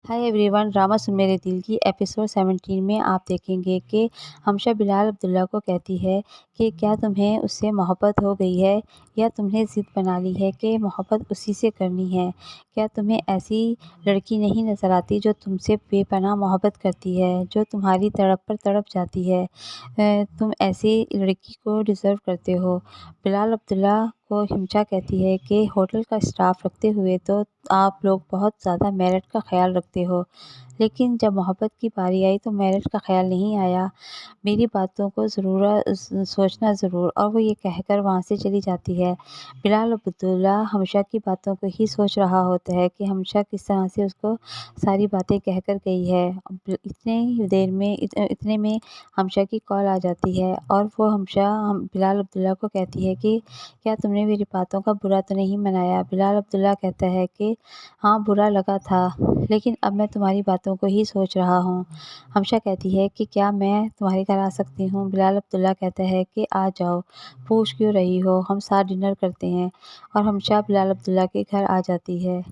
Hi everyone, drama सुन मेरे दिल की एपिसोड 17 में आप देखेंगे कि हमशा बिलाल अब्दुल्ला को कहती है कि क्या तुम्हें उससे मोहब्बत हो गई है या तुमने ज़िद बना ली है कि मोहब्बत उसी से करनी है। क्या तुम्हें ऐसी लड़की नहीं नज़र आती जो तुमसे बेपनाह मोहब्बत करती है, जो तुम्हारी तड़प पर तड़प जाती है। तुम ऐसी लड़की को डिज़र्व करते हो। बिलाल अब्दुल्ला को हमशा कहती है कि होटल का स्टाफ रखते हुए तो आप लोग बहुत ज़्यादा मेरिट का ख्याल रखते हो, लेकिन जब मोहब्बत की बारी आई तो मेरिट का ख्याल नहीं आया। मेरी बातों को सोचना ज़रूर। और वो ये कहकर वहाँ से चली जाती है। बिलाल अब्दुल्ला हमशा की बातों को ही सोच रहा होता है कि हमशा किस तरह से उसको सारी बातें कहकर गई है। इतने में हमशा की कॉल आ जाती है और वो बिलाल अब्दुल्ला को कहती है कि क्या तुमने मेरी बातों का बुरा तो नहीं मनाया। बिलाल अब्दुल्ला कहता है कि हाँ, बुरा लगा था, लेकिन अब मैं तुम्हारी बातों को ही सोच रहा हूँ। हमशा कहती है कि क्या मैं तुम्हारे घर आ सकती हूँ। बिलाल अब्दुल्ला कहता है कि आ जाओ, पूछ क्यों रही हो, हम साथ डिनर करते हैं। और हमशा बिलाल अब्दुल्ला के घर आ जाती है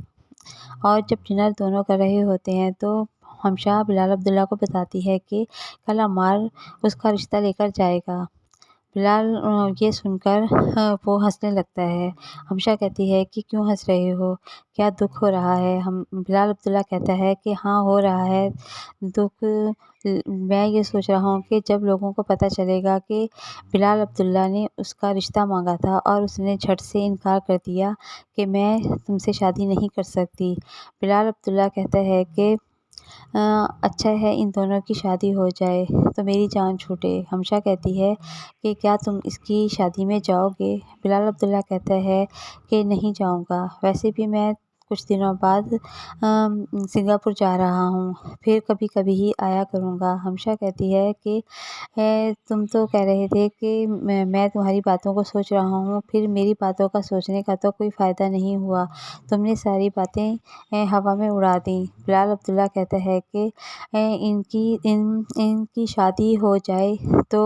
और जब डिनर दोनों कर रहे होते हैं तो हमशा बिलाल अब्दुल्ला को बताती है कि कल अम्मार उसका रिश्ता लेकर जाएगा। बिलाल ये सुनकर वो हँसने लगता है। हमशा कहती है कि क्यों हँस रहे हो? क्या दुःख हो रहा है? हम बिलाल अब्दुल्ला कहता है कि हाँ, हो रहा है दुःख। मैं ये सोच रहा हूँ कि जब लोगों को पता चलेगा कि बिलाल अब्दुल्ला ने उसका रिश्ता माँगा था और उसने झट से इनकार कर दिया कि मैं तुमसे शादी नहीं कर सकती। बिलाल अब्दुल्ला कहता है कि अच्छा है इन दोनों की शादी हो जाए तो मेरी जान छूटे। हमशा कहती है कि क्या तुम इसकी शादी में जाओगे? बिलाल अब्दुल्ला कहता है कि नहीं जाऊँगा, वैसे भी मैं कुछ दिनों बाद सिंगापुर जा रहा हूँ, फिर कभी-कभी ही आया करूँगा। हमशा कहती है कि तुम तो कह रहे थे कि मैं तुम्हारी बातों को सोच रहा हूँ, फिर मेरी बातों का सोचने का तो कोई फ़ायदा नहीं हुआ। तुमने सारी बातें हवा में उड़ा दी। बिलाल अब्दुल्ला कहता है कि इनकी शादी हो जाए तो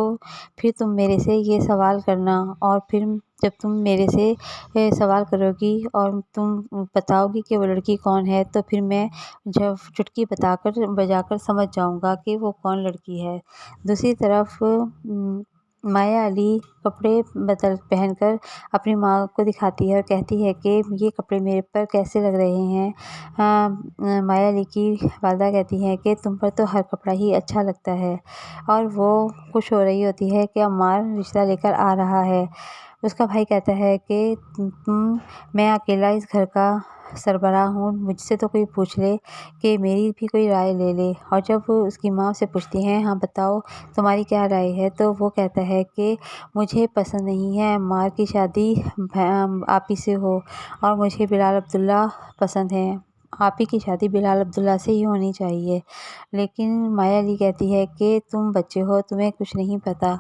फिर तुम मेरे से ये सवाल करना और फिर जब तुम मेरे से सवाल करोगी और तुम बताओगी कि वो लड़की कौन है, तो फिर मैं जब चुटकी बजाकर समझ जाऊँगा कि वो कौन लड़की है। दूसरी तरफ माया अली कपड़े पहनकर अपनी माँ को दिखाती है और कहती है कि ये कपड़े मेरे पर कैसे लग रहे हैं। माया अली की वालिदा कहती हैं कि तुम पर तो हर कपड़ा ही अच्छा लगता है। और वो खुश हो रही होती है कि अम्मार रिश्ता लेकर आ रहा है। उसका भाई कहता है कि मैं अकेला इस घर का सरबराह हूँ, मुझसे तो कोई पूछ ले कि मेरी भी कोई राय ले ले। और जब वो उसकी माँ से पूछती हैं, हाँ बताओ तुम्हारी क्या राय है, तो वो कहता है कि मुझे पसंद नहीं है अम्मार की शादी आप ही से हो और मुझे बिलाल अब्दुल्ला पसंद है। आप ही की शादी बिलाल अब्दुल्ला से ही होनी चाहिए। लेकिन माया अली कहती है कि तुम बच्चे हो, तुम्हें कुछ नहीं पता।